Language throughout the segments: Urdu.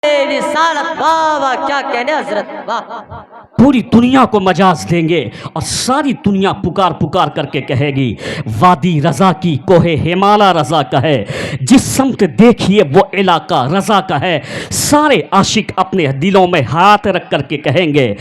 رسالت واہ واہ کیا کہنے حضرت واہ. پوری دنیا کو مجاز دیں گے اور ساری دنیا پکار پکار کر کے کہے گی وادی رضا کی کوہ ہمالا رضا کا ہے، جس سمت دیکھیے وہ علاقہ رضا کا ہے. سارے عاشق اپنے دلوں میں ہاتھ رکھ کر کے کہیں گے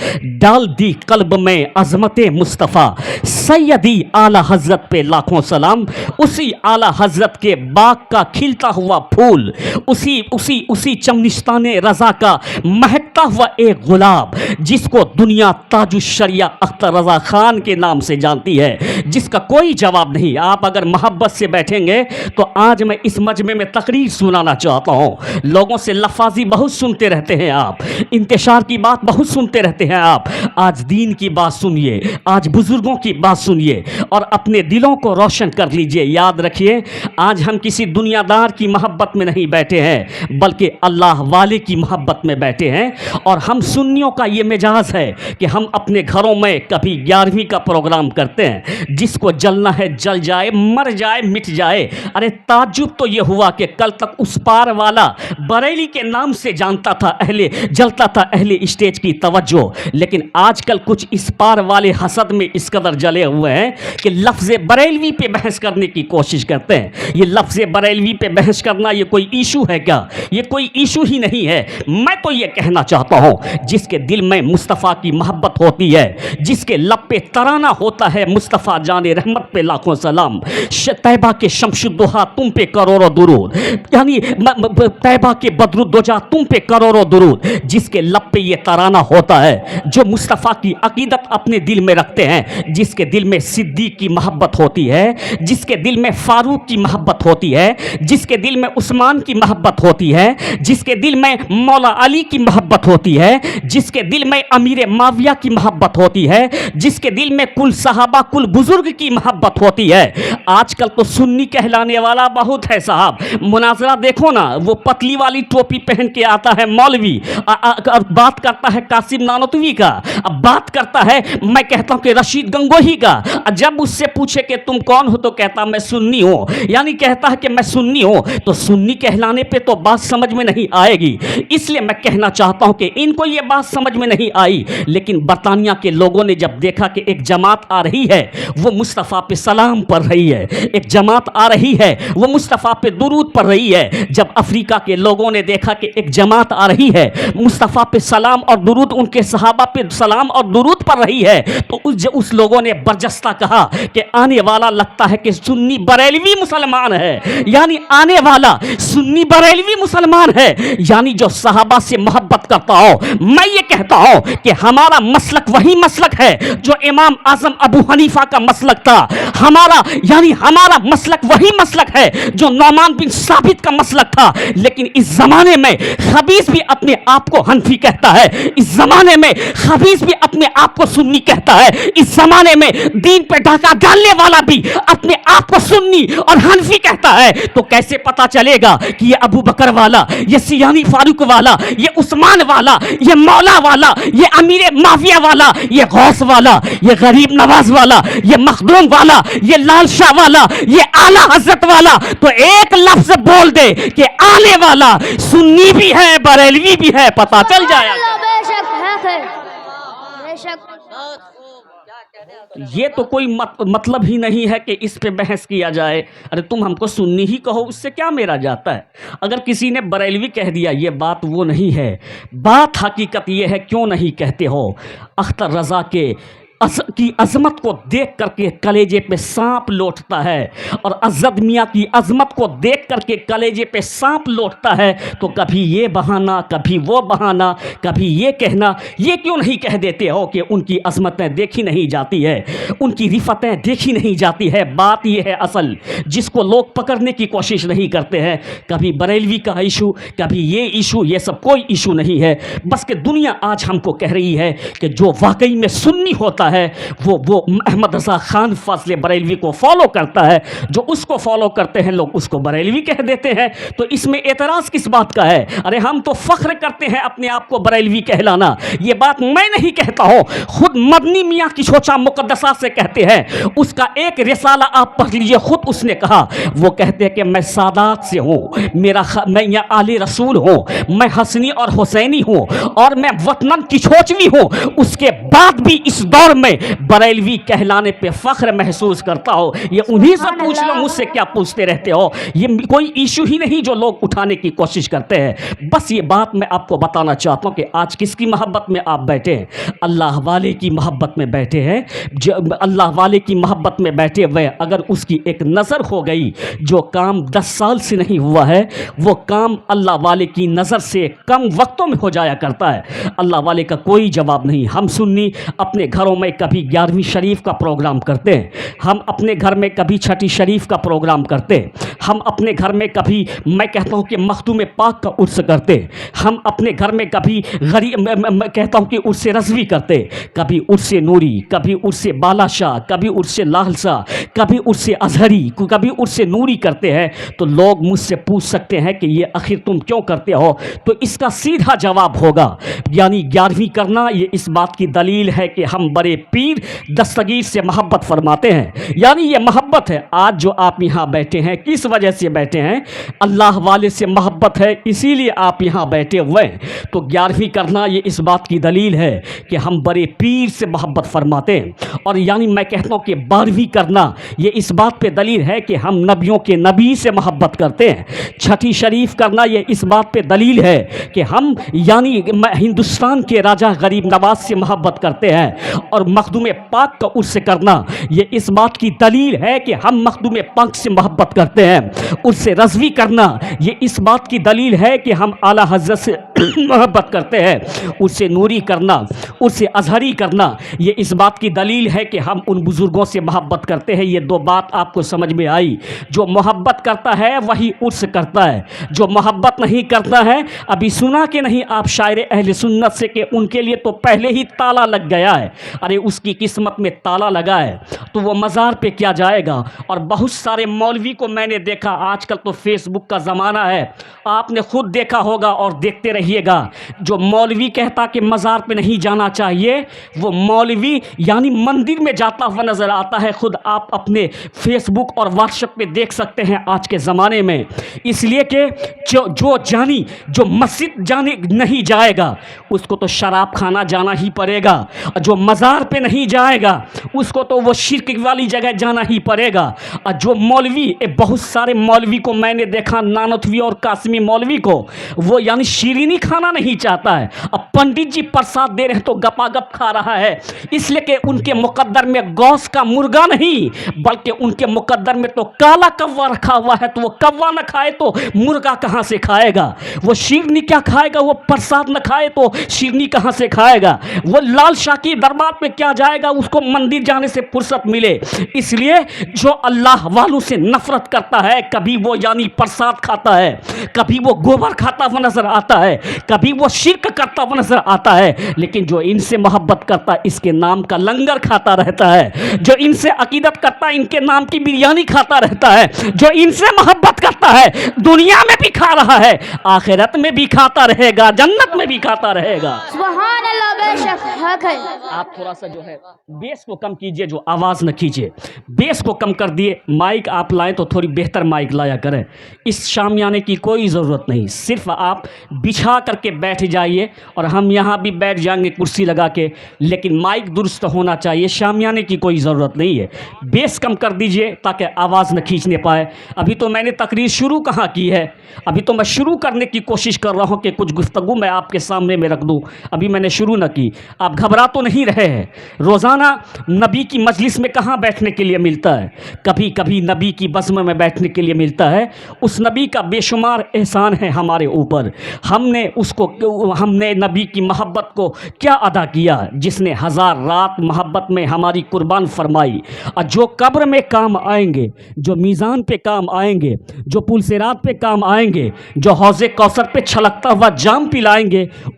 ڈال دی قلب میں عظمت مصطفیٰ، سیدی اعلی حضرت پہ لاکھوں سلام. اسی اعلی حضرت کے باغ کا کھلتا ہوا پھول، اسی چمنستان رضا کا مہکتا ہوا ایک گلاب، جس کو دنیا تاج الشریعہ اختر رضا خان کے نام سے جانتی ہے، جس کا کوئی جواب نہیں. آپ اگر محبت سے بیٹھیں گے تو آج میں اس مجمع میں تقریر سنانا چاہتا ہوں. لوگوں سے لفاظی بہت سنتے رہتے ہیں آپ، انتشار کی بات بہت سنتے رہتے ہیں آپ. آج دین کی بات سنیے، آج بزرگوں کی بات سنیے اور اپنے دلوں کو روشن کر لیجئے. یاد رکھیے آج ہم کسی دنیا دار کی محبت میں نہیں بیٹھے ہیں بلکہ اللہ والے کی محبت میں بیٹھے ہیں. اور ہم سنیوں کا یہ مجاز ہے کہ ہم اپنے گھروں میں کبھی 11ویں کا پروگرام کرتے ہیں، جس کو جلنا ہے جل جائے، مر جائے مٹ جائے. ارے تعجب تو یہ ہوا کہ کل تک اس پار والا بریلی کے نام سے جلتا تھا اہل اسٹیج کی توجہ، لیکن آج کل کچھ اس پار والے حسد میں اس قدر جلے ہوئے ہیں کہ لفظ بریلوی پہ بحث کرنے کی کوشش کرتے ہیں. یہ لفظ بریلوی پہ بحث کرنا یہ کوئی ایشو ہے کیا؟ یہ کوئی ایشو ہی نہیں ہے. میں تو یہ کہنا چاہتا ہوں جس کے دل میں مصطفیٰ کی محبت ہوتی ہے، جس کے لب پہ ترانہ ہوتا ہے مصطفیٰ جان رحمت پہ لاکھوں سلام، طیبہ کے شمس الضحیٰ تم پہ کروڑوں درود، یعنی طیبہ کے بدر الدجا تم پہ کروڑوں درود. جس کے لب پہ یہ ترانہ ہوتا ہے، جو مصطفیٰ کی عقیدت اپنے دل میں رکھتے ہیں، جس کے دل میں صدیق کی محبت ہوتی ہے، جس کے دل میں فاروق کی محبت ہوتی ہے، جس کے دل میں عثمان کی محبت ہوتی ہے، جس کے دل میں مولا علی کی محبت ہوتی ہے، جس کے دل میں امیر معاویہ کی محبت ہوتی ہے، جس کے دل میں کل صحابہ کل بزرگ کی محبت ہوتی ہے. آج کل تو سنی کہلانے والا بہت ہے صاحب. مناظرہ دیکھو نا، وہ پتلی والی ٹوپی پہن کے آتا ہے مولوی اور بات کرتا ہے قاسم نانوتوی کا، اب بات کرتا ہے میں کہتا ہوں کہ رشید گنگوہی کا. جب اس سے پوچھے کہ تم کون ہو تو کہتا میں سنی ہوں، یعنی کہتا ہے کہ میں سنی ہوں. تو سنی کہلانے پہ تو بات سمجھ میں نہیں آئے گی. اس لیے میں کہنا چاہتا ہوں کہ ان کو یہ بات سمجھ میں نہیں آئی، لیکن برطانیہ کے لوگوں نے جب دیکھا کہ ایک جماعت آ رہی ہے وہ مصطفیٰ پہ سلام پڑھ رہی ہے، ایک جماعت آ رہی ہے وہ مصطفیٰ پہ درود پڑھ رہی ہے، جب افریقہ کے لوگوں نے دیکھا کہ ایک جماعت آ رہی ہے مصطفیٰ پہ سلام اور درود، ان کے صحابہ پہ سلام اور درود پڑھ رہی ہے، تو اس لوگوں نے برجستہ کہا کہ آنے والا لگتا ہے کہ سنی بریلوی مسلمان ہے، یعنی آنے والا سنی بریلوی مسلمان ہے، یعنی جو صحابہ سے محبت کرتا ہو. میں یہ کہتا ہوں کہ ہمارا مسلک وہی مسلک ہے جو امام اعظم ابو حنیفہ کا مسلک تھا. ہمارا مسلک وہی مسلک ہے جو نعمان بن ثابت کا مسلک تھا. لیکن اس زمانے میں خبیث بھی اپنے آپ کو حنفی کہتا ہے، اس زمانے میں خبیث بھی اپنے آپ کو سنی کہتا ہے، اس زمانے میں دین پہ ڈاکہ ڈالنے والا بھی اپنے آپ کو سنی اور حنفی کہتا ہے. تو کیسے پتا چلے گا کہ یہ ابو بکر والا، یہ سیانی فاروق والا، یہ عثمان والا، یہ مولا والا، یہ امیر معاویہ والا، یہ غوث والا، یہ غریب نواز والا، یہ مخدوم والا، یہ لال شاہ والا، یہ اعلیٰ حضرت والا، تو ایک لفظ بول دے کہ آنے والا سنی بھی ہے بریلوی بھی ہے، پتا چل جائے گا. بے شک ہے خیر، بے شک. یہ تو کوئی مطلب ہی نہیں ہے کہ اس پہ بحث کیا جائے. ارے تم ہم کو سنی ہی کہو، اس سے کیا میرا جاتا ہے؟ اگر کسی نے بریلوی کہہ دیا یہ بات وہ نہیں ہے. بات حقیقت یہ ہے کیوں نہیں کہتے ہو اختر رضا کی عظمت کو دیکھ کر کے کلیجے پہ سانپ لوٹتا ہے، اور عزت میاں کی عظمت کو دیکھ کر کے کلیجے پہ سانپ لوٹتا ہے. تو کبھی یہ بہانہ، کبھی وہ بہانہ، کبھی یہ کہنا. یہ کیوں نہیں کہہ دیتے ہو کہ ان کی عظمتیں دیکھی نہیں جاتی ہے، ان کی رفتیں دیکھی نہیں جاتی ہے؟ بات یہ ہے اصل جس کو لوگ پکڑنے کی کوشش نہیں کرتے ہیں. کبھی بریلوی کا ایشو، کبھی یہ ایشو، یہ سب کوئی ایشو نہیں ہے. بس کہ دنیا آج ہم کو کہہ رہی ہے کہ جو واقعی میں سنی ہوتا ہے ہے وہ احمد رضا خان فاضل بریلوی کو فالو کرتا ہے. جو اس کو فالو کرتے ہیں لوگ اس کو بریلوی کہہ دیتے ہیں. تو اس میں اعتراض کس بات کا ہے؟ ارے ہم تو فخر کرتے ہیں اپنے آپ کو بریلوی کہلانا. یہ بات میں نہیں کہتا ہوں, خود مدنی میاں کی شوچا مقدسہ سے کہتے ہیں. اس کا ایک رسالہ آپ پڑھ لیجئے, خود اس نے کہا, وہ کہتے ہیں کہ میں سادات سے ہوں, میں یا آل رسول ہوں, میں حسنی اور حسینی ہوں, اور میں وطنن کی چھوچوی ہوں. اس کے بعد بھی اس دور میں بریلوی کہلانے پہ فخر محسوس کرتا ہو. یہ انہی سے پوچھ لو, مجھ سے کیا پوچھتے رہتے ہو؟ یہ کوئی ایشو ہی نہیں جو لوگ اٹھانے کی کوشش کرتے ہیں. بس یہ بات میں آپ کو بتانا چاہتا ہوں کہ آج کس کی محبت میں آپ بیٹھے ہیں؟ اللہ والے کی محبت میں بیٹھے ہیں. اللہ والے کی محبت میں بیٹھے ہوئے اگر اس کی ایک نظر ہو گئی, جو کام 10 سال سے نہیں ہوا ہے وہ کام اللہ والے کی نظر سے کم وقتوں میں ہو جایا کرتا ہے. اللہ والے کا کوئی جواب نہیں. ہم سنی اپنے گھروں میں کبھی 11ویں شریف کا پروگرام کرتے ہیں, ہم اپنے گھر میں کبھی چھٹی شریف کا پروگرام کرتے ہیں, ہم اپنے گھر میں کبھی, میں کہتا ہوں کہ مختوم پاک کا عرس کرتے, ہم اپنے گھر میں کبھی میں کہتا ہوں کہ عرس رضوی کرتے, کبھی عرس نوری, کبھی عرس بالا شاہ, کبھی عرس لاہلسا, کبھی عرس اظہری, کبھی عرس نوری کرتے ہیں. تو لوگ مجھ سے پوچھ سکتے ہیں کہ یہ آخر تم کیوں کرتے ہو؟ تو اس کا سیدھا جواب ہوگا, یعنی 11ویں کرنا یہ اس بات کی دلیل ہے کہ ہم بڑے پیر دستگیر سے محبت فرماتے ہیں. یعنی یہ محبت ہے. آج جو آپ یہاں بیٹھے ہیں کس وجہ سے بیٹھے ہیں؟ اللہ والے سے محبت ہے, اسی لیے آپ یہاں بیٹھے ہوئے ہیں. تو 11ویں کرنا یہ اس بات کی دلیل ہے کہ ہم بڑے پیر سے محبت فرماتے ہیں. اور یعنی میں کہتا ہوں کہ 12ویں کرنا یہ اس بات پہ دلیل ہے کہ ہم نبیوں کے نبی سے محبت کرتے ہیں. چھٹی شریف کرنا یہ اس بات پہ دلیل ہے کہ ہم یعنی ہندوستان کے راجہ غریب نواز سے محبت کرتے ہیں. اور مخدوم پاک کا عرس کرنا یہ اس بات کی دلیل ہے کہ ہم مخدوم پاک سے محبت کرتے ہیں. عرس رضوی کرنا یہ اس بات کی دلیل ہے کہ ہم اعلیٰ حضرت سے محبت کرتے ہیں. عرس نوری کرنا, عرس اظہری کرنا یہ اس بات کی دلیل ہے کہ ہم ان بزرگوں سے محبت کرتے ہیں. یہ دو بات آپ کو سمجھ میں آئی؟ جو محبت کرتا ہے وہی عرس کرتا ہے, جو محبت نہیں کرتا ہے, ابھی سنا کہ نہیں آپ شاعر اہل سنت سے کہ ان کے لیے تو پہلے ہی تالا لگ گیا ہے. ارے اس کی قسمت میں تالا لگا ہے تو وہ مزار پہ کیا جائے گا؟ اور بہت سارے مولوی کو میں نے دیکھا, آج کل تو فیس بک کا زمانہ ہے, آپ نے خود دیکھا ہوگا اور دیکھتے رہیے گا, جو مولوی کہتا کہ مزار پہ نہیں جانا چاہیے وہ مولوی یعنی مندر میں جاتا ہوا نظر آتا ہے. خود آپ اپنے فیس بک اور واٹس ایپ پہ دیکھ سکتے ہیں آج کے زمانے میں. اس لیے کہ جو مسجد جانے نہیں جائے گا اس کو تو شراب کھانا جانا ہی پڑے گا, جو مزار پہ نہیں جائے گا اس کو تو وہ شرک والی جگہ جانا ہی پڑے گا. اور جو مولوی, بہت سارے مولوی کو میں نے دیکھا, نانوتوی اور قاسمی مولوی کو, وہ یعنی شیرینی کھانا نہیں چاہتا ہے. اب پنڈت جی پرساد دے رہے ہیں تو گپا گپ کھا رہا ہے, اس لیے کہ ان کے مقدر میں گوشت کا مرغا نہیں بلکہ ان کے مقدر میں تو کالا کوا رکھا ہوا ہے. تو وہ کوا نہ کھائے تو مرغا کہاں سے کھائے گا؟ وہ شیرنی کیا کھائے گا؟ وہ پرساد نہ کھائے تو شیرنی کہاں سے کھائے گا؟ وہ لال شاہ کی دربار پہ کیا جائے گا؟ اس کو مندر جانے سے فرصت ملے. اس لیے جو اللہ والوں سے نفرت کرتا ہے کبھی وہ یعنی پرساد کھاتا ہے, کبھی وہ گوبر کھاتا ہوا نظر آتا ہے, کبھی وہ شرک کرتا ہوا نظر آتا ہے, لیکن جو ان سے محبت کرتا اس کے نام کا لنگر کھاتا رہتا ہے, جو ان سے عقیدت کرتا ان کے نام کی بریانی کھاتا رہتا ہے, جو ان سے محبت کرتا ہے دنیا میں بھی کھا رہا ہے, آخرت میں بھی کھاتا رہے گا, جنت میں بھی کھاتا رہے گا. سبحان اللہ, بے شک حق ہے. آپ تھوڑا سا جو ہے بیس کو کم کیجئے, جو آواز نہ کیجئے, بیس کو کم کر دیے. مائک آپ لائیں تو تھوڑی بہتر مائک لایا کریں. اس شامیانے کی کوئی ضرورت نہیں, صرف آپ بچھا کر کے بیٹھ جائیے اور ہم یہاں بھی بیٹھ جائیں گے کرسی لگا کے, لیکن مائک درست ہونا چاہیے. شامیانے کی کوئی ضرورت نہیں ہے. بیس کم کر دیجئے تاکہ آواز نہ کھینچنے پائے. ابھی تو میں نے تقریر شروع کہاں کی ہے, ابھی تو میں شروع کرنے کی کوشش کر رہا ہوں کہ کچھ گفتگو میں آپ کے سامنے میں رکھ دوں. ابھی میں نے شروع نہ کی. آپ گھبرا تو نہیں رہے ہیں؟ روزانہ نبی کی مجلس میں کہاں بیٹھنے کے لیے ملتا ہے؟ کبھی کبھی نبی کی بزم میں بیٹھنے کے لیے ملتا ہے. اس نبی کا بے شمار احسان ہے ہمارے اوپر. ہم نے نبی کی محبت کو کیا ادا کیا جس نے 1000 رات محبت میں ہماری قربان فرمائی. اور جو قبر میں کام آئیں گے, جو میزان پہ کام آئیں گے, جو پل صراط پہ کام آئیں گے, جو حوض کوثر پہ چھلکتا ہوا جام پلائیں گے,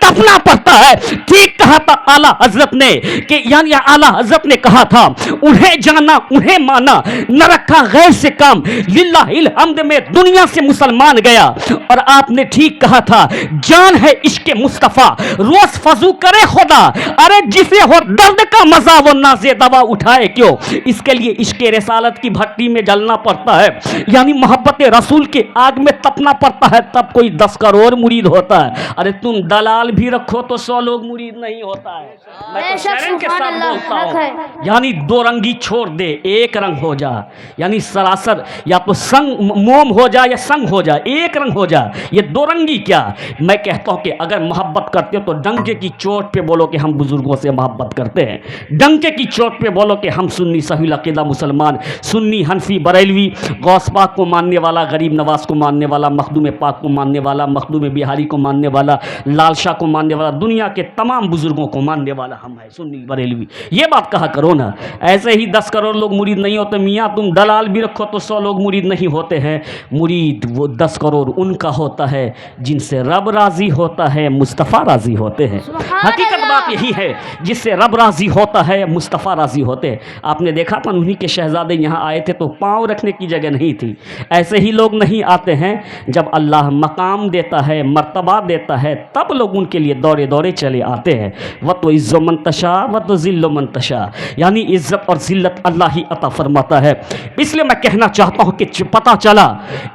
تپنا پڑتا ہے۔ ٹھیک کہا تھا اعلیٰ حضرت نے کہ یعنی اعلیٰ حضرت نے کہا تھا انہیں جانا انہیں مانا، نہ رکھا غیر سے کام، للہ الحمد میں دنیا سے مسلمان گیا۔ اور آپ نے ٹھیک کہا تھا جان ہے عشق مصطفیٰ روز فضو کرے خدا، ارے جسے ہو درد کا مزہ وہ ناز دوا اٹھائے کیوں؟ اس کے لیے عشق رسالت کی بھٹی میں جلنا پڑتا ہے، یعنی محبت رسول کے آگ میں تپنا پڑتا ہے، تب کوئی 10 کروڑ مرید ہوتا ہے۔ ارے تم دلال بھی رکھو تو 100 لوگ مرید نہیں ہوتا ہے۔ میں تو شہرن کے ساتھ بولتا ہوں، یعنی دو رنگی چھوڑ دے ایک رنگ ہو جا، یعنی سراسر یا تو سنگ موم ہو جا یا سنگ ہو جا، ایک رنگ ہو جا، یہ دو رنگی کیا؟ میں کہتا ہوں کہ اگر محبت کرتے ہو تو ڈنکے کی چوٹ پہ بولو کہ ہم بزرگوں سے محبت کرتے ہیں، ڈنکے کی چوٹ پہ بولو کہ ہم سنی صحیح العقیدہ مسلمان، سنی حنفی بریلوی، غوث پاک کو ماننے والا، غریب نواز کو ماننے والا، مخدوم پاک کو ماننے والا، مخدوم بہاری کو ماننے والا، لال شاہ کو ماننے والا، دنیا کے تمام بزرگوں کو ماننے والا ہم ہیں سنی بریلوی۔ یہ بات کہا کرو نا، ایسے ہی 10 کروڑ لوگ مرید نہیں ہوتے، میاں تم دلال بھی رکھو تو 100 لوگ مرید نہیں ہوتے ہیں۔ مرید وہ 10 کروڑ ان کا ہوتا ہے جن سے رب راضی ہوتا ہے، مصطفیٰ راضی ہوتے ہیں۔ حقیقت بات یہی ہے، جس سے رب راضی ہوتا ہے مصطفیٰ راضی ہوتے ہیں۔ آپ نے دیکھا تھا انہی کے شہزادے یہاں آئے تھے تو پاؤں رکھنے کی جگہ نہیں تھی۔ ایسے ہی لوگ نہیں آتے ہیں، جب اللہ مقام دیتا ہے، مرتبہ دیتا ہے، تب لوگ ان کے لیے دورے دورے چلے آتے ہیں۔ وَتُعِزُّ مَن تَشَاءُ وَتُذِلُّ مَن تَشَاءُ، یعنی عزت اور ذلت اللہ ہی عطا فرماتا ہے۔ اس لیے میں کہنا چاہتا ہوں کہ پتہ چلا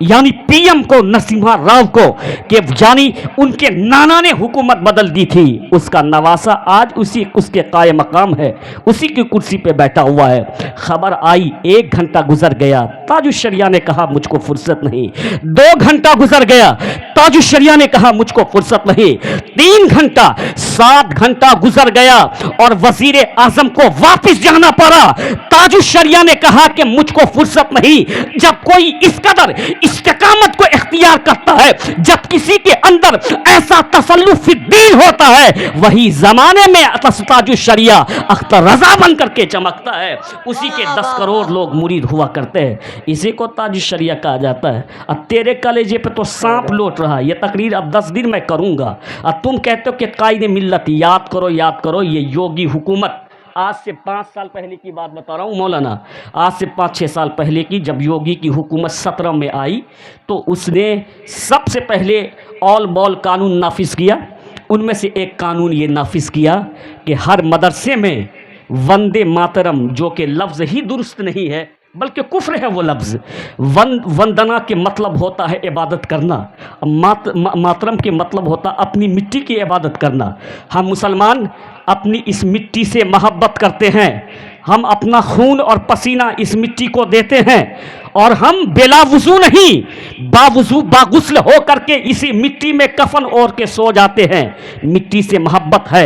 یعنی پی ایم کو نرسمہا راؤ کو کہ یعنی ان کے نانا نے حکومت بدل دی تھی، اس کا نواسا آج اس کے قائم مقام ہے، اسی کی کرسی پہ بیٹھا ہوا ہے۔ خبر آئی 1 گھنٹہ گزر گیا، تاج الشریعہ نے کہا مجھ کو فرصت نہیں، 2 گھنٹہ گزر گیا، تاج الشریعہ نے کہا مجھ کو فرصت نہیں، 3 گھنٹہ، 7 گھنٹہ گزر گیا اور وزیر اعظم کو واپس جانا پڑا۔ تاج الشریعہ نے کہا کہ مجھ کو فرصت نہیں۔ جب کوئی اس قدر استقامت کو اختیار کرتا ہے، جب کسی کے اندر ایسا تسلط فی الدین ہوتا ہے، وہی زمانے میں تاج الشریعہ اختر رضا بن کر کے چمکتا ہے۔ اسی کے 10 کروڑ لوگ مرید ہوا کرتے ہیں، اسی کو تاج الشریعہ کہا جاتا ہے۔ اب تیرے کلیجے پہ تو سانپ لوٹ رہا ہے، یہ تقریر اب 10 دن میں کروں گا، اب تم کہتے ہو کہ قائد ملت، یاد کرو یہ یوگی حکومت آج سے 5 سال پہلے کی بات بتا رہا ہوں مولانا، آج سے 5-6 سال پہلے کی، جب یوگی کی حکومت 17 میں آئی تو اس نے سب سے پہلے آل بال قانون نافذ کیا۔ ان میں سے ایک قانون یہ نافذ کیا کہ ہر مدرسے میں وندے ماترم، جو کہ لفظ ہی درست نہیں ہے بلکہ کفر ہے وہ لفظ، وندنا کے مطلب ہوتا ہے عبادت کرنا، ماترم کے مطلب ہوتا اپنی مٹی کی عبادت کرنا۔ ہم مسلمان اپنی اس مٹی سے محبت کرتے ہیں، ہم اپنا خون اور پسینہ اس مٹی کو دیتے ہیں، اور ہم بلا وضو نہیں، باوضو باغسل ہو کر کے اسی مٹی میں کفن اوڑھ کے سو جاتے ہیں۔ مٹی سے محبت ہے،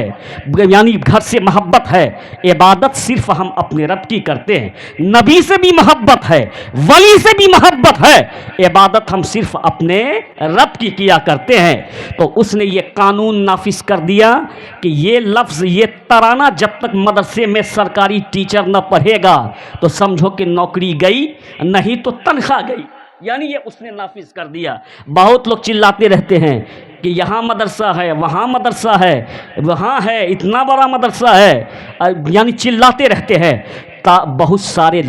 یعنی گھر سے محبت ہے، عبادت صرف ہم اپنے رب کی کرتے ہیں، نبی سے بھی محبت ہے، ولی سے بھی محبت ہے، عبادت ہم صرف اپنے رب کی کیا کرتے ہیں۔ تو اس نے یہ قانون نافذ کر دیا کہ یہ لفظ، یہ ترانہ جب تک مدرسے میں سرکاری ٹیچر نہ پڑھے گا تو سمجھو کہ نوکری گئی، نہیں تو تنخواہ گئی، یعنی یہ اس نے نافذ کر دیا۔ بہت لوگ چلاتے رہتے ہیں کہ یہاں مدرسہ ہے، وہاں مدرسہ ہے، وہاں ہے، اتنا بڑا مدرسہ ہے، یعنی چلاتے رہتے ہیں۔ بہت سارے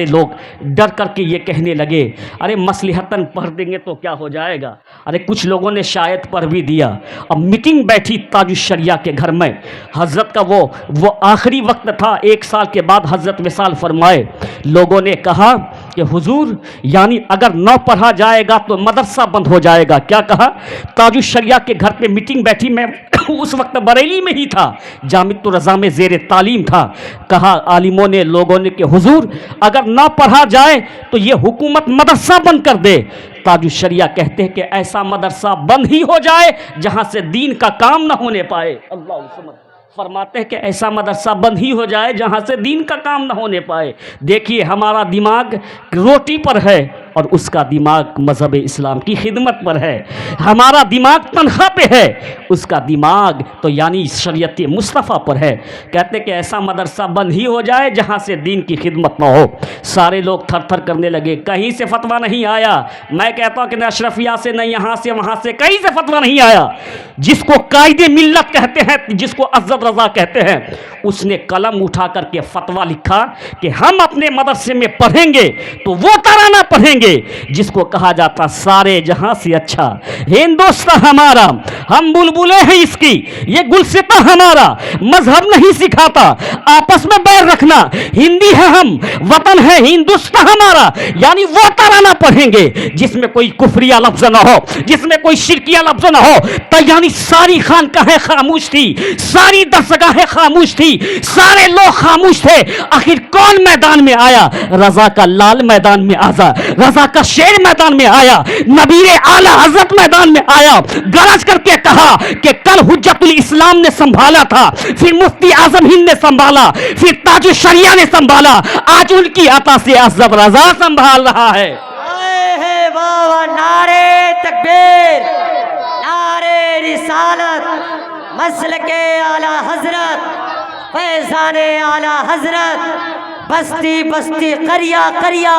لوگ ڈر کر کے یہ کہنے لگے ارے مصلحتاً پڑھ دیں گے تو کیا ہو جائے گا۔ ارے کچھ لوگوں نے شاید پڑھ بھی دیا۔ اب میٹنگ بیٹھی تاج الشریعہ کے گھر میں، حضرت کا وہ آخری وقت تھا، 1 سال کے بعد حضرت وصال فرمائے۔ لوگوں نے کہا کہ حضور یعنی اگر نہ پڑھا جائے گا تو مدرسہ بند ہو جائے گا۔ کیا کہا؟ تاج الشریعہ کے گھر پہ میٹنگ بیٹھی، میں اس وقت بریلی میں ہی تھا، جامعۃ الرضا میں زیر تعلیم تھا۔ کہا عالموں نے، لوگوں نے کہ حضور اگر نہ پڑھا جائے تو یہ حکومت مدرسہ بند کر دے۔ تاج الشریعہ کہتے ہیں کہ ایسا مدرسہ بند ہی ہو جائے جہاں سے دین کا کام نہ ہونے پائے۔ اللہ سبحانہ فرماتے ہیں کہ ایسا مدرسہ بند ہی ہو جائے جہاں سے دین کا کام نہ ہونے پائے۔ دیکھیے ہمارا دماغ روٹی پر ہے اور اس کا دماغ مذہب اسلام کی خدمت پر ہے. ہمارا دماغ تنخواہ پہ ہے، اس کا دماغ تو یعنی شریعت مصطفیٰ پر ہے. کہتے کہ ایسا مدرسہ بند ہی ہو جائے جہاں سے دین کی خدمت نہ ہو. سارے لوگ تھر تھر کرنے لگے، کہیں سے فتویٰ نہیں آیا. میں کہتا ہوں کہ نہ اشرفیہ سے، نہ یہاں سے وہاں سے، کہیں سے فتویٰ نہیں آیا. جس کو قائد ملت کہتے ہیں، جس کو عزت رضا کہتے ہیں، اس نے قلم اٹھا کر کے فتویٰ لکھا کہ ہم اپنے مدرسے میں پڑھیں گے تو وہ ترانہ پڑھیں گے جس کو کہا جاتا سارے جہاں سے اچھا ہندوستان ہمارا، ہم بلبلیں ہیں اس کی، یہ گلستاں ہمارا، مذہب نہیں سکھاتا آپس میں بیر رکھنا، ہندی ہے ہم، وطن ہے ہندوستان ہمارا. یعنی وہ ترانہ پڑھیں گے جس میں کوئی کفریہ لفظ نہ ہو، جس میں کوئی شرکیہ لفظ نہ ہو. تو یعنی ساری خانقاہیں خاموش تھی، ساری درسگاہیں خاموش تھی، سارے لوگ خاموش تھے. آخر کون میدان میں آیا؟ رضا کا لال میدان میں آیا، رضا کا شیر میدان میں آیا، نبی اعلیٰ حضرت میدان میں آیا. گرج کر کے کہا کہ کل حجت الاسلام نے سنبھالا تھا، پھر مفتی اعظم ہند نے سنبھالا، پھر تاج الشریعہ نے سنبھالا، آج ان کی عطا سے حضرت رضا سنبھال رہا ہے. اے بابا، نعرے تکبیر، نعرے رسالت، مسلک اعلی حضرت، فیضان اعلی حضرت، بستی بستی قریہ قریہ،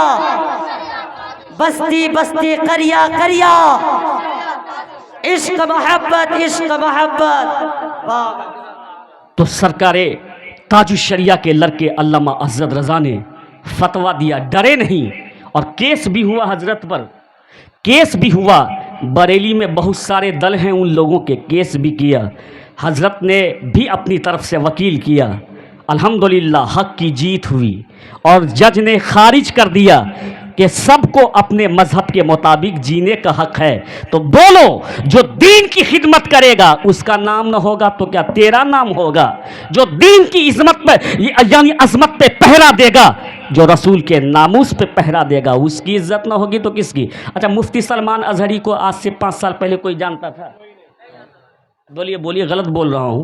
بستی بستی قریہ قریہ، عشق محبت عشق محبت. تو سرکار تاج الشریعہ کے لڑکے علامہ عزت رضا نے فتویٰ دیا، ڈرے نہیں. اور کیس بھی ہوا حضرت پر، کیس بھی ہوا. بریلی میں بہت سارے دل ہیں، ان لوگوں کے کیس بھی کیا. حضرت نے بھی اپنی طرف سے وکیل کیا. الحمدللہ حق کی جیت ہوئی اور جج نے خارج کر دیا کہ سب کو اپنے مذہب کے مطابق جینے کا حق ہے. تو بولو، جو دین کی خدمت کرے گا اس کا نام نہ ہوگا تو کیا تیرا نام ہوگا؟ جو دین کی عظمت پہ یعنی عظمت پہ پہرا دے گا، جو رسول کے ناموس پہ پہرا دے گا، اس کی عزت نہ ہوگی تو کس کی؟ اچھا، مفتی سلمان اظہری کو آج سے 5 سال پہلے کوئی جانتا تھا؟ بولیے بولیے، غلط بول رہا ہوں.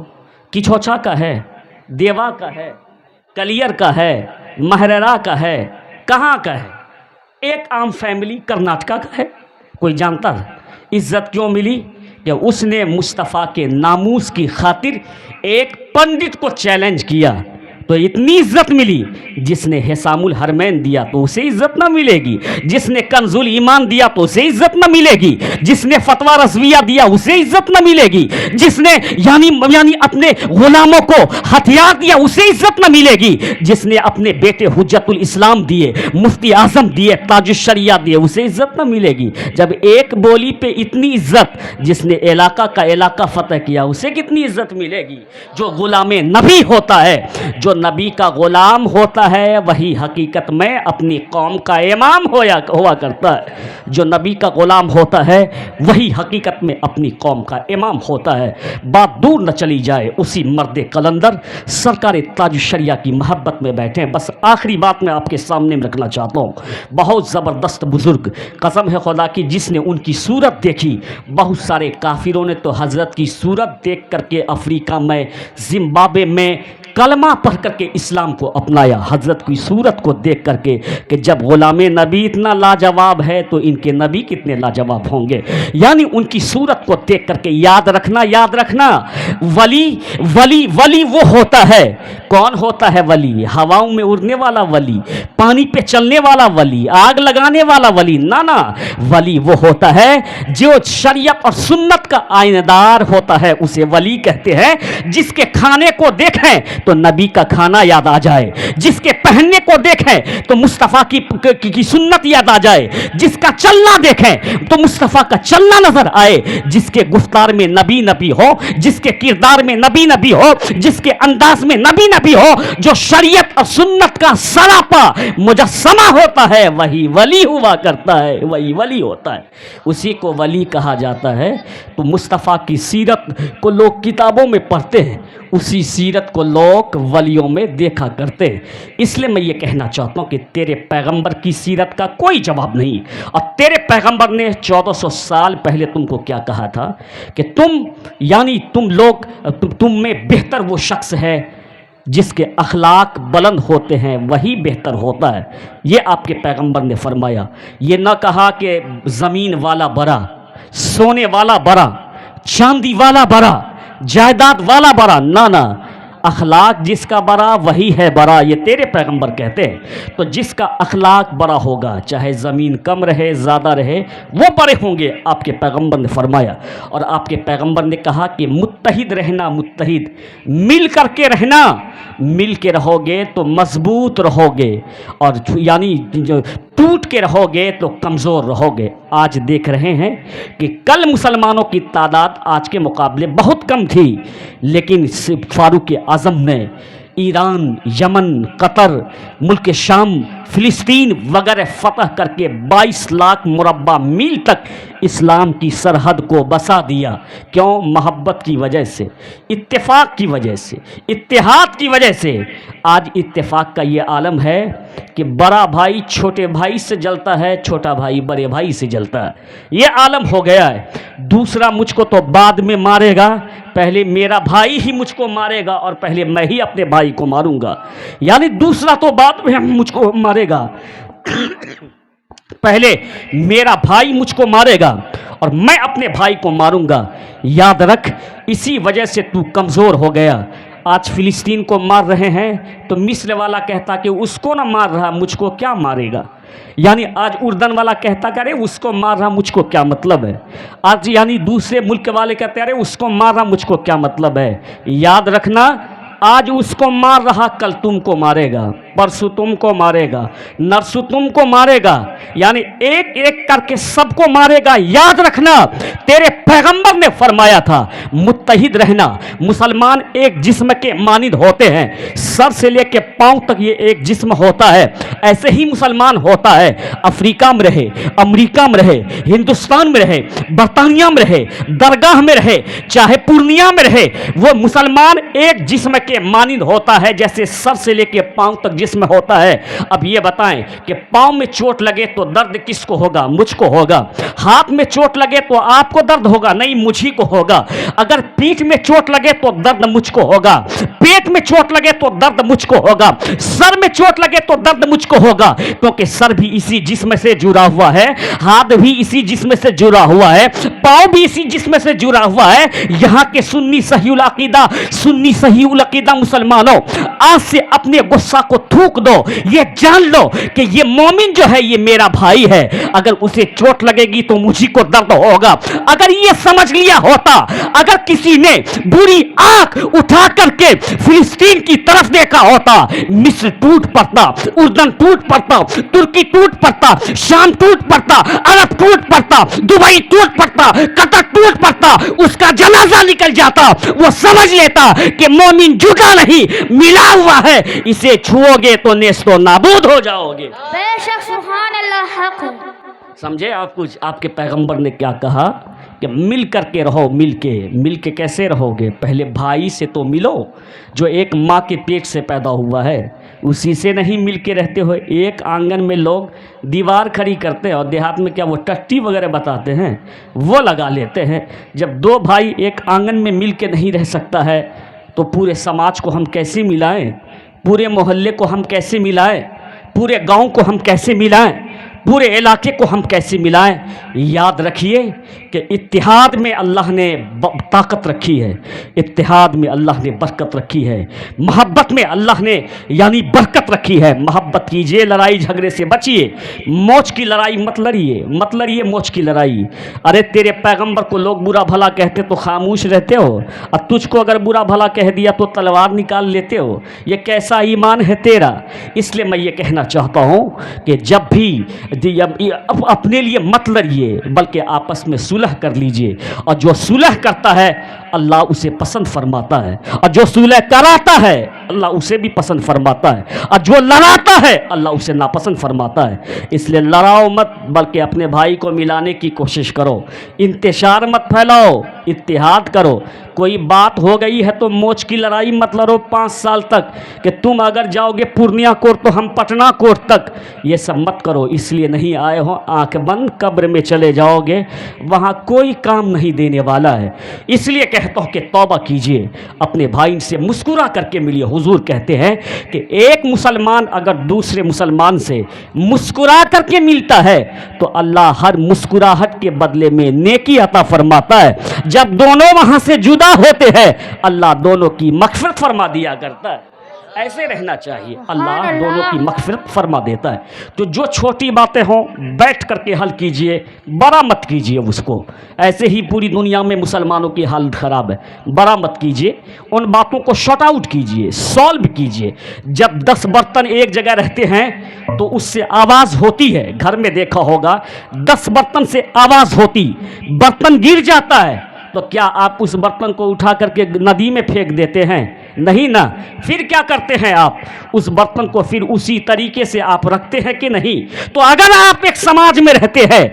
کچھوچا کا ہے، دیوا کا ہے، کلیر کا ہے، مہررا کا ہے، کہاں کا ہے؟ ایک عام فیملی کرناٹکا کا ہے. کوئی جانتا تھا؟ عزت کیوں ملی؟ کہ اس نے مصطفیٰ کے ناموس کی خاطر ایک پنڈت کو چیلنج کیا تو اتنی عزت ملی. جس نے حسام الحرمین دیا تو اسے عزت نہ ملے گی، جس نے کنز الایمان دیا تو اسے عزت نہ ملے گی، جس نے فتویٰ رضویہ دیا اسے عزت نہ ملے گی، جس نے یعنی اپنے غلاموں کو ہتھیار دیا اسے عزت نہ ملے گی، جس نے اپنے بیٹے حجت الاسلام دیے، مفتی اعظم دیے، تاج الشریعہ دیے، اسے عزت نہ ملے گی. جب ایک بولی پہ اتنی عزت، جس نے علاقہ کا علاقہ فتح کیا اسے کتنی عزت ملے گی؟ جو غلام نبی ہوتا ہے، جو نبی کا غلام ہوتا ہے، وہی حقیقت میں اپنی قوم کا امام ہوا کرتا ہے. جو نبی کا غلام ہوتا ہے وہی حقیقت میں اپنی قوم کا امام ہوتا ہے. بات دور نہ چلی جائے، اسی مرد قلندر سرکار تاج الشریعہ کی محبت میں بیٹھے. بس آخری بات میں آپ کے سامنے رکھنا چاہتا ہوں. بہت زبردست بزرگ، قسم ہے خدا کی، جس نے ان کی صورت دیکھی. بہت سارے کافروں نے تو حضرت کی صورت دیکھ کر کے افریقہ میں، زمبابوے میں کلمہ پڑھ کر کے اسلام کو اپنایا. حضرت کی صورت کو دیکھ کر کے کہ جب غلام نبی اتنا لاجواب ہے تو ان کے نبی کتنے لاجواب ہوں گے. یعنی ان کی صورت کو دیکھ کر کے یاد رکھنا ولی ولی ولی وہ ہوتا ہے. کون ہوتا ہے ولی؟ ہواؤں میں اڑنے والا ولی، پانی پہ چلنے والا ولی، آگ لگانے والا ولی؟ نہ، ولی وہ ہوتا ہے جو شریعت اور سنت کا آئینہ دار ہوتا ہے، اسے ولی کہتے ہیں. جس کے کھانے کو دیکھیں تو نبی کا کھانا یاد آ جائے، جس کے پہننے کو دیکھیں تو مصطفیٰ کی سنت یاد آ جائے، جس کا چلنا دیکھیں تو مصطفیٰ کا چلنا نظر آئے، جس کے گفتار میں نبی ہو، جس کے کردار میں نبی ہو، جس کے انداز میں نبی ہو، جو شریعت اور سنت کا سراپا مجسمہ ہوتا ہے، وہی ولی ہوا کرتا ہے، وہی ولی ہوتا ہے. اسی کو ولی کہا جاتا ہے. تو مصطفیٰ کی سیرت کو لوگ کتابوں میں پڑھتے ہیں، اسی سیرت کو لوگ ولیوں میں دیکھا کرتے ہیں. اس لیے میں یہ کہنا چاہتا ہوں کہ تیرے پیغمبر کی سیرت کا کوئی جواب نہیں. اور تیرے پیغمبر نے 1400 سال پہلے تم کو کیا کہا تھا؟ کہ تم میں بہتر وہ شخص ہے جس کے اخلاق بلند ہوتے ہیں وہی بہتر ہوتا ہے. یہ آپ کے پیغمبر نے فرمایا. یہ نہ کہا کہ زمین والا بڑا، سونے والا بڑا، چاندی والا بڑا، جائیداد والا بڑا، نہ، اخلاق جس کا بڑا وہی ہے بڑا، یہ تیرے پیغمبر کہتے ہیں. تو جس کا اخلاق بڑا ہوگا چاہے زمین کم رہے زیادہ رہے وہ بڑے ہوں گے، آپ کے پیغمبر نے فرمایا. اور آپ کے پیغمبر نے کہا کہ متحد رہنا، متحد مل کر کے رہنا، مل کے رہو گے تو مضبوط رہو گے، اور یعنی جو ٹوٹ کے رہو گے تو کمزور رہو گے. آج دیکھ رہے ہیں کہ کل مسلمانوں کی تعداد آج کے مقابلے بہت کم تھی، لیکن فاروق اعظم نے ایران، یمن، قطر، ملک شام، فلسطین وغیرہ فتح کر کے 22 لاکھ مربع میل تک اسلام کی سرحد کو بسا دیا. کیوں؟ محبت کی وجہ سے، اتفاق کی وجہ سے، اتحاد کی وجہ سے. آج اتفاق کا یہ عالم ہے کہ بڑا بھائی چھوٹے بھائی سے جلتا ہے، چھوٹا بھائی بڑے بھائی سے جلتا ہے. یہ عالم ہو گیا ہے. دوسرا مجھ کو تو بعد میں مارے گا، پہلے میرا بھائی ہی مجھ کو مارے گا اور پہلے میں ہی اپنے بھائی کو ماروں گا. یعنی دوسرا تو بعد میں مجھ کو مارے گا، پہلے میرا بھائی مجھ کو مارے گا اور میں اپنے بھائی کو ماروں گا. یاد رکھ، اسی وجہ سے تو کمزور ہو گیا. آج فلسطین کو مار رہے ہیں تو مصر والا کہتا کہ اس کو نہ مار رہا مجھ کو کیا مارے گا. یعنی آج اردن والا کہتا کہ ارے اس کو مار رہا مجھ کو کیا مطلب ہے. آج یعنی دوسرے ملک والے کہتے ارے اس کو مار رہا مجھ کو کیا مطلب ہے. یاد رکھنا، آج اس کو مار رہا کل تم کو مارے گا، پرسوں تم کو مارے گا، نرسوں تم کو مارے گا. یعنی ایک ایک کر کے سب کو مارے گا. یاد رکھنا، تیرے پیغمبر نے فرمایا تھا متحد رہنا. مسلمان ایک جسم کے مانند ہوتے ہیں، سر سے لے کے پاؤں تک یہ ایک جسم ہوتا ہے. ایسے ہی مسلمان ہوتا ہے، افریقہ میں رہے، امریکہ میں رہے، ہندوستان میں رہے، برطانیہ میں رہے، درگاہ میں رہے، چاہے پورنیہ میں رہے، وہ مسلمان ایک جسم کے مانند ہوتا ہے جیسے سر سے لے کے پاؤں تک جسم ہوتا ہے. اب یہ بتائیں کہ پاؤں میں چوٹ لگے تو درد کس کو ہوگا؟ مجھ کو ہوگا. ہاتھ میں چوٹ لگے تو آپ کو درد ہوگا؟ نہیں، مجھ ہی کو ہوگا. اگر پیٹھ میں چوٹ لگے تو درد مجھ کو ہوگا، پیٹ میں چوٹ لگے تو درد مجھ کو ہوگا، سر میں چوٹ لگے تو درد مجھ کو ہوگا، کیونکہ سر بھی اسی جسم سے جڑا ہوا ہے، ہاتھ بھی اسی جسم سے جڑا ہوا ہے، پاؤں بھی اسی جسم سے جڑا ہوا ہے. یہاں کے سنی صحیح العقیدہ، سنی صحیح العقیدہ مسلمانوں، آج سے اپنے غصہ کو تھوک دو. یہ جان لو کہ یہ مومن جو ہے یہ میرا بھائی ہے. اگر اسے چوٹ لگے گی تو مجھے کو درد ہوگا. اگر یہ سمجھ لیا ہوتا، اگر کسی نے بری آنکھ اٹھا کر کے فلسطین کی طرف دیکھا ہوتا، مصر ٹوٹ پڑتا، اردن ٹوٹ پڑتا، ترکی ٹوٹ پڑتا، شام ٹوٹ پڑتا، عرب ٹوٹ پڑتا، دبئی ٹوٹ پڑتا، قطر ٹوٹ پڑتا، اس کا جنازہ نکل جاتا. وہ سمجھ لیتا کہ مومن جھوٹا نہیں، ملا ہوا ہے، اسے چھوؤ گے تو نیست و نابود ہو جاؤ گے. بے شک سبحان اللہ حق ہے. سمجھے آپ کچھ؟ آپ کے پیغمبر نے کیا کہا کہ مل کر کے رہو. مل کے کیسے رہو گے؟ پہلے بھائی سے تو ملو جو ایک ماں کے پیٹ سے پیدا ہوا ہے، اسی سے نہیں مل کے رہتے ہو. ایک آنگن میں لوگ دیوار کھڑی کرتے ہیں اور دیہات میں کیا وہ ٹٹی وغیرہ بتاتے ہیں وہ لگا لیتے ہیں. جب دو بھائی ایک آنگن میں مل کے نہیں رہ سکتا ہے تو پورے سماج کو ہم کیسے ملائیں؟ پورے محلے کو ہم کیسے ملائیں؟ پورے گاؤں کو ہم کیسے ملائیں؟ پورے علاقے کو ہم کیسے ملائیں؟ یاد رکھیے کہ اتحاد میں اللہ نے طاقت رکھی ہے، اتحاد میں اللہ نے برکت رکھی ہے، محبت میں اللہ نے یعنی برکت رکھی ہے. محبت کیجئے، لڑائی جھگڑے سے بچیے، موچ کی لڑائی مت لڑیے موچ کی لڑائی. ارے تیرے پیغمبر کو لوگ برا بھلا کہتے تو خاموش رہتے ہو، اور تجھ کو اگر برا بھلا کہہ دیا تو تلوار نکال لیتے ہو. یہ کیسا ایمان ہے تیرا؟ اس لیے میں یہ کہنا چاہتا ہوں کہ جب بھی اپنے لیے مت لڑیے بلکہ آپس میں صلح کر لیجئے. اور جو صلح کرتا ہے اللہ اسے پسند فرماتا ہے، اور جو صلح کراتا ہے اللہ اسے بھی پسند فرماتا ہے، اور جو لڑاتا ہے اللہ اسے ناپسند فرماتا ہے. اس لیے لڑاؤ مت بلکہ اپنے بھائی کو ملانے کی کوشش کرو. انتشار مت پھیلاؤ، اتحاد کرو. کوئی بات ہو گئی ہے تو موچ کی لڑائی مت لڑو 5 سال تک کہ تم اگر جاؤ گے پورنیہ کوٹ تو ہم پٹنہ کوٹ تک. یہ سب مت کرو. اس لیے نہیں آئے ہو، آنکھ بند قبر میں چلے جاؤ گے، وہاں کوئی کام نہیں دینے والا ہے. اس لیے کہہ کہتا ہوں کہ توبہ کیجئے, اپنے بھائی سے مسکرا کر کے ملیے. حضور کہتے ہیں کہ ایک مسلمان اگر دوسرے مسلمان سے مسکرا کر کے ملتا ہے تو اللہ ہر مسکراہٹ کے بدلے میں نیکی عطا فرماتا ہے. جب دونوں وہاں سے جدا ہوتے ہیں اللہ دونوں کی مغفرت فرما دیا کرتا ہے. ایسے رہنا چاہیے, اللہ دونوں کی مغفرت فرما دیتا ہے. تو جو چھوٹی باتیں ہوں بیٹھ کر کے حل کیجئے, بڑا مت کیجئے اس کو. ایسے ہی پوری دنیا میں مسلمانوں کی حالت خراب ہے, بڑا مت کیجئے, ان باتوں کو شارٹ آؤٹ کیجئے, سالو کیجئے. جب 10 برتن ایک جگہ رہتے ہیں تو اس سے آواز ہوتی ہے, گھر میں دیکھا ہوگا 10 برتن سے آواز ہوتی, برتن گر جاتا ہے تو کیا آپ اس برتن کو اٹھا کر کے ندی میں پھینک دیتے ہیں؟ نہیں نا. پھر کیا کرتے ہیں آپ؟ اس برتن کو پھر اسی طریقے سے آپ رکھتے ہیں کہ نہیں؟ تو اگر آپ ایک سماج میں رہتے ہیں,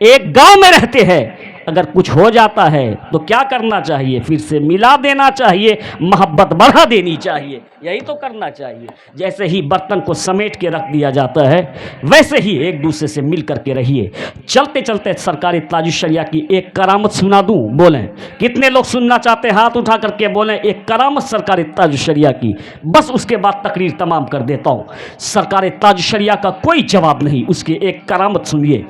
ایک گاؤں میں رہتے ہیں, اگر کچھ ہو جاتا ہے تو کیا کرنا چاہیے؟ پھر سے ملا دینا چاہیے, محبت بڑھا دینی چاہیے, یہی تو کرنا چاہیے. جیسے ہی برتن کو سمیٹ کے رکھ دیا جاتا ہے ویسے ہی ایک دوسرے سے مل کر کے رہیے. چلتے چلتے سرکار تاج الشریعہ کی ایک کرامت سنا دوں؟ بولیں کتنے لوگ سننا چاہتے ہیں؟ ہاتھ اٹھا کر کے بولیں ایک کرامت سرکار تاج الشریعہ کی. بس اس کے بعد تقریر تمام کر دیتا ہوں. سرکار تاج الشریعہ کا کوئی جواب نہیں, اس کی ایک کرامت سنیے.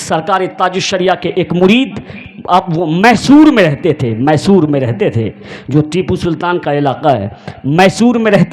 سرکار تاج الشریعہ کے ایک مرید, اب وہ میسور میں رہتے تھے, میسور میں رہتے تھے جو ٹیپو سلطان کا علاقہ ہے. میسور میں رہتے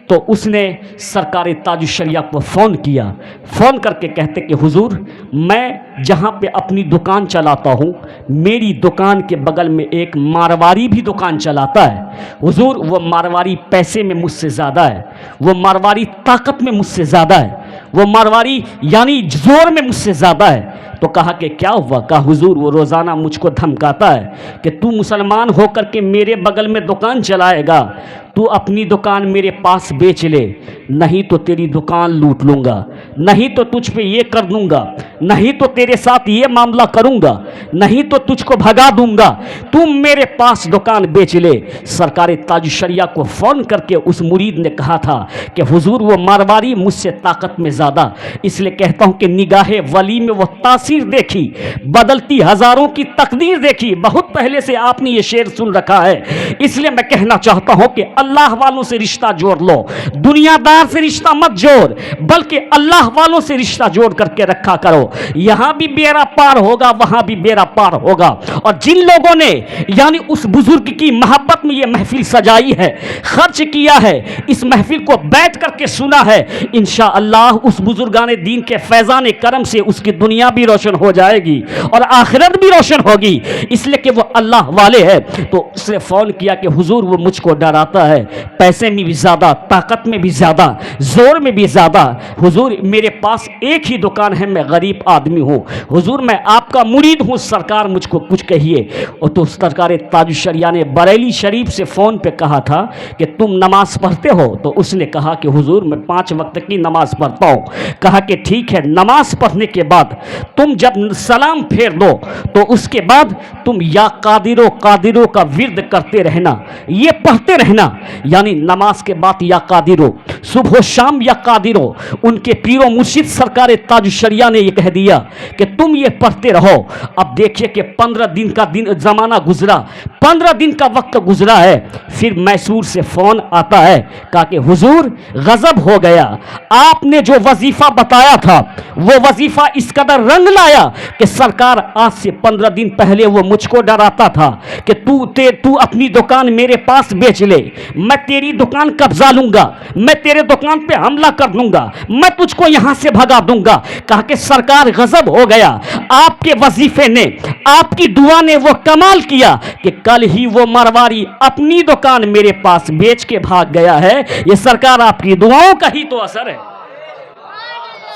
تو اس نے سرکار تاج الشریعہ کو فون کیا. فون کر کے کہتے کہ حضور میں جہاں پہ اپنی دکان چلاتا ہوں میری دکان کے بغل میں ایک مارواڑی بھی دکان چلاتا ہے. حضور وہ مارواڑی پیسے میں مجھ سے زیادہ ہے, وہ مارواڑی طاقت میں مجھ سے زیادہ ہے, وہ مارواڑی یعنی زور میں مجھ سے زیادہ ہے. تو کہا کہ کیا ہوا؟ کہا حضور وہ روزانہ مجھ کو دھمکاتا ہے کہ تو مسلمان ہو کر کے میرے بغل میں دکان چلائے گا, تو اپنی دکان میرے پاس بیچ لے, نہیں تو تیری دکان لوٹ لوں گا, نہیں تو تجھ پہ یہ کر دوں گا, نہیں تو تیرے ساتھ یہ معاملہ کروں گا, نہیں تو تجھ کو بھگا دوں گا, تم میرے پاس دکان بیچ لے. سرکار تاج الشریعہ کو فون کر کے اس مرید نے کہا تھا کہ حضور وہ مارواڑی مجھ سے طاقت میں زیادہ, اس لیے کہتا ہوں کہ نگاہ ولی میں وہ تاثیر دیکھی, بدلتی ہزاروں کی تقدیر دیکھی. بہت پہلے سے آپ نے یہ شعر سن رکھا ہے, اس لیے میں کہنا چاہتا ہوں کہ اللہ والوں سے رشتہ جوڑ لو, دنیا دار سے رشتہ مت جوڑ, بلکہ اللہ والوں سے رشتہ جوڑ کر کے رکھا کرو. یہاں بھی بیڑا پار ہوگا, وہاں بھی بیڑا پار ہوگا. اور جن لوگوں نے یعنی اس بزرگ کی محبت میں یہ محفل سجائی ہے, خرچ کیا ہے, اس محفل کو بیٹھ کر کے سنا ہے, انشاءاللہ اس بزرگان دین کے فیضان کرم سے اس کی دنیا بھی روشن ہو جائے گی اور آخرت بھی روشن ہوگی, اس لیے کہ وہ اللہ والے ہیں. تو اس نے فون کیا کہ حضور وہ مجھ کو ڈراتا ہے, پیسے میں بھی زیادہ, طاقت میں بھی زیادہ, زور میں بھی زیادہ. حضور میرے پاس ایک ہی دکان ہے, میں غریب آدمی ہوں, حضور میں آپ کا مرید ہوں, سرکار مجھ کو کچھ کہیے. اور تو سرکار تاج الشریعہ نے بریلی شریف سے فون پہ کہا تھا کہ تم نماز پڑھتے ہو؟ تو اس نے کہا کہ حضور میں 5 وقت کی نماز پڑھتا ہوں. کہا کہ ٹھیک ہے, نماز پڑھنے کے بعد تم جب سلام پھیر دو تو اس کے بعد تم یا قادرو قادرو کا ورد کرتے رہنا, یہ پڑھتے رہنا, یعنی نماز کے بعد یا قادرو, صبح و شام یا قادرو. ان کے پیر و مرشد سرکار تاج الشریعہ نے یہ کہہ دیا کہ تم یہ پڑھتے رہو. اب دیکھیے کہ 15 دن کا زمانہ گزرا, 15 دن کا وقت گزرا ہے. پھر میسور سے فون آتا ہے, کہا کہ حضور غضب ہو گیا, آپ نے جو وظیفہ بتایا تھا وہ وظیفہ اس قدر رنگ لایا کہ سرکار آج سے 15 دن پہلے وہ مجھ کو ڈراتا تھا کہ تو اپنی دکان میرے پاس بیچ لے, میں تیری دکان قبضہ لوں گا, میں تیرے دکان پہ حملہ کر دوں گا, میں تجھ کو یہاں سے بھگا دوں گا. کہا کہ سرکار غضب ہو گیا, آپ کے وظیفے نے, آپ کی دعا نے وہ کمال کیا کہ کل ہی وہ مارواڑی اپنی دکان میرے پاس بیچ کے بھاگ گیا ہے. یہ سرکار آپ کی دعاؤں کا ہی تو اثر ہے.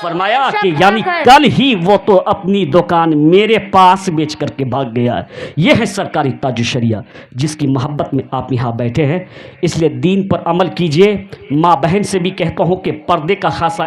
فرمایا کہ یعنی کل ہی وہ تو اپنی دکان میرے پاس بیچ کر کے بھاگ گیا ہے. یہ ہے سرکاری تاج الشریعہ جس کی محبت میں آپ یہاں بیٹھے ہیں. اس لیے دین پر عمل کیجئے. ماں بہن سے بھی کہتا ہوں کہ پردے کا خاصا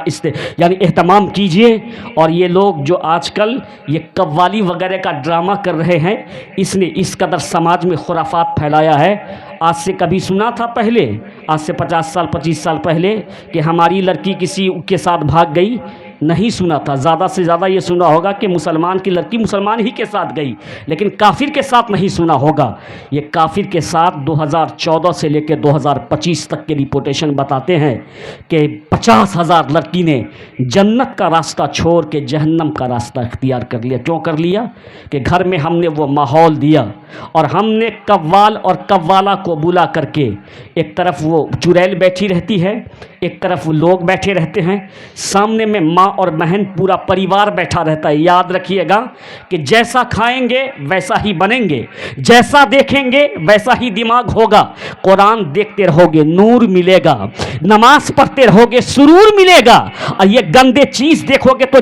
یعنی اہتمام کیجئے. اور یہ لوگ جو آج کل یہ قوالی وغیرہ کا ڈرامہ کر رہے ہیں, اس نے اس قدر سماج میں خرافات پھیلایا ہے. آج سے کبھی سنا تھا پہلے, آج سے 50 سال 25 سال پہلے کہ ہماری لڑکی کسی کے ساتھ بھاگ گئی, نہیں سنا تھا. زیادہ سے زیادہ یہ سنا ہوگا کہ مسلمان کی لڑکی مسلمان ہی کے ساتھ گئی, لیکن کافر کے ساتھ نہیں سنا ہوگا. یہ کافر کے ساتھ 2014 سے لے کے 2025 تک کے رپورٹیشن بتاتے ہیں کہ 50,000 لڑکی نے جنت کا راستہ چھوڑ کے جہنم کا راستہ اختیار کر لیا. کیوں کر لیا؟ کہ گھر میں ہم نے وہ ماحول دیا اور ہم نے قوال اور قوالہ کو بلا کر کے, ایک طرف وہ چڑیل بیٹھی رہتی ہے, ایک طرف وہ لوگ بیٹھے رہتے ہیں, سامنے میں ماں اور بہن پورا پریوار بیٹھا رہتا ہے. یاد رکھیے گا کہ جیسا کھائیں گے ویسا ہی بنیں گے, جیسا دیکھیں گے ویسا ہی دماغ ہوگا. قرآن دیکھتے رہو گے نور ملے گا, نماز پڑھتے رہو گے سرور ملے گا, اور یہ گندے چیز دیکھو گے تو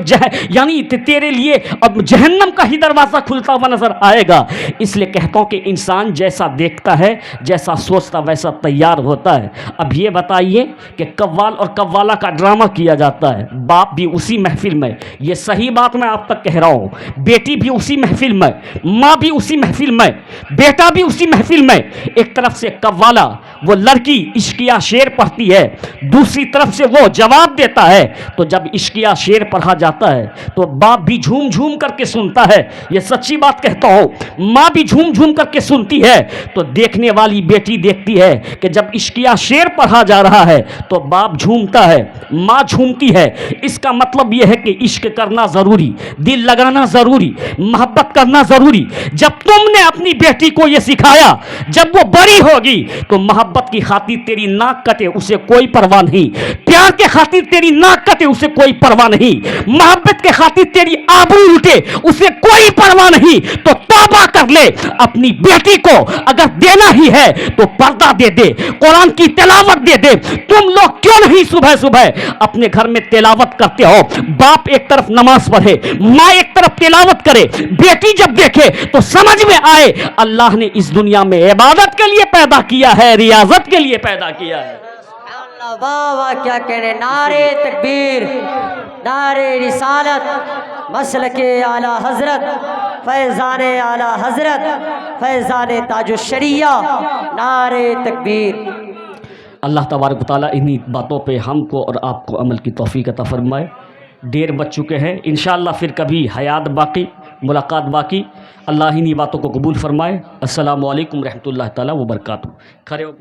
یعنی تیرے لیے اب جہنم کا ہی دروازہ کھلتا ہوا نظر آئے گا. اس لیے کہتا ہوں کہ انسان جیسا دیکھتا ہے, جیسا سوچتا ویسا تیار ہوتا ہے. اب یہ بتائیے کہ قوال اور قوالہ کا ڈرامہ کیا جاتا ہے, باپ بھی اسی محفل میں, یہ صحیح بات میں آپ تک کہہ رہا ہوں, بیٹی بھی اسی محفل میں, ماں بھی اسی محفل میں, بیٹا بھی اسی محفل میں. ایک طرف سے قوالہ وہ لڑکی عشقیہ شعر پڑھتی ہے, دوسری طرف سے وہ جواب دیتا ہے. تو جب عشقیہ شعر پڑھا جاتا ہے تو باپ بھی جھوم جھوم کر کے سنتا ہے, یہ سچی بات کہتا ہوں, ماں بھی جھوم جھوم کر کے سنتی ہے. تو دیکھنے والی بیٹی دیکھتی ہے کہ جب عشقیہ شعر پڑھا جا رہا ہے تو باپ جھومتا ہے, ماں جھومتی ہے. اس کا مطلب یہ ہے کہ عشق کرنا ضروری, دل لگانا ضروری, محبت کرنا ضروری. جب تم نے اپنی بیٹی کو یہ سکھایا, جب وہ بڑی ہوگی تو محبت کی خاطر تیری ناک کٹے اسے کوئی پرواہ نہیں, پیار کے خاطر تیری ناک کٹے اسے کوئی پرواہ نہیں, محبت کے خاطر تیری آبرو اٹھے اسے کوئی پرواہ نہیں. تو توبہ کر لے, اپنی بیٹی کو اگر دینا ہی ہے تو پردہ دے دے, قرآن کی تلاوت دے دے. تم لوگ کیوں نہیں صبح صبح اپنے گھر میں تلاوت کرتے ہو؟ باپ ایک طرف نماز پڑھے, ماں ایک طرف تلاوت کرے, بیٹی جب دیکھے تو سمجھ میں آئے اللہ نے اس دنیا میں عبادت کے لیے پیدا کیا ہے, ریاضت کے لیے پیدا کیا ہے. واہ واہ کیا کہنے, نعرے تکبیر, نعرے رسالت, مسلک اعلی حضرت, فیضان اعلی حضرت, فیضان تاج الشریعہ, نعرے تکبیر. اللہ تبارک و تعالیٰ انہی باتوں پہ ہم کو اور آپ کو عمل کی توفیق عطا فرمائے. دیر بچ چکے ہیں, انشاءاللہ پھر کبھی حیات باقی, ملاقات باقی. اللہ انہی باتوں کو قبول فرمائے. السلام علیکم رحمۃ اللہ تعالیٰ وبرکاتہ. کھڑے ہو.